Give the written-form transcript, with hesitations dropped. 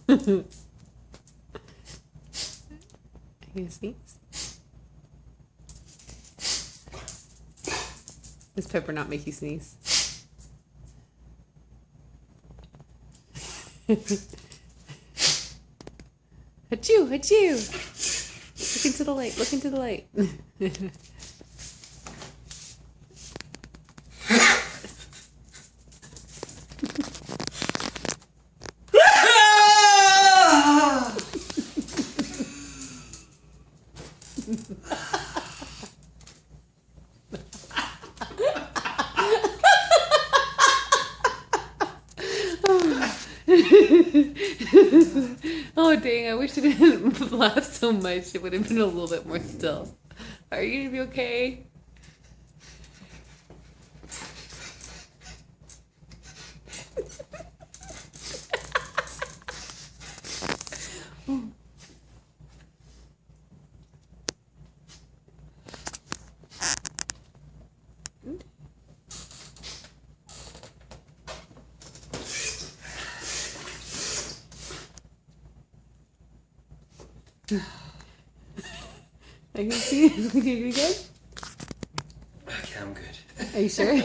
You gonna sneeze? Does pepper not make you sneeze? Achoo, achoo! Look into the light, look into the light. Oh dang, I wish it didn't laugh so much. It would have been a little bit more still. Are you gonna be okay? I can see. You good? Okay, I'm good. Are you sure?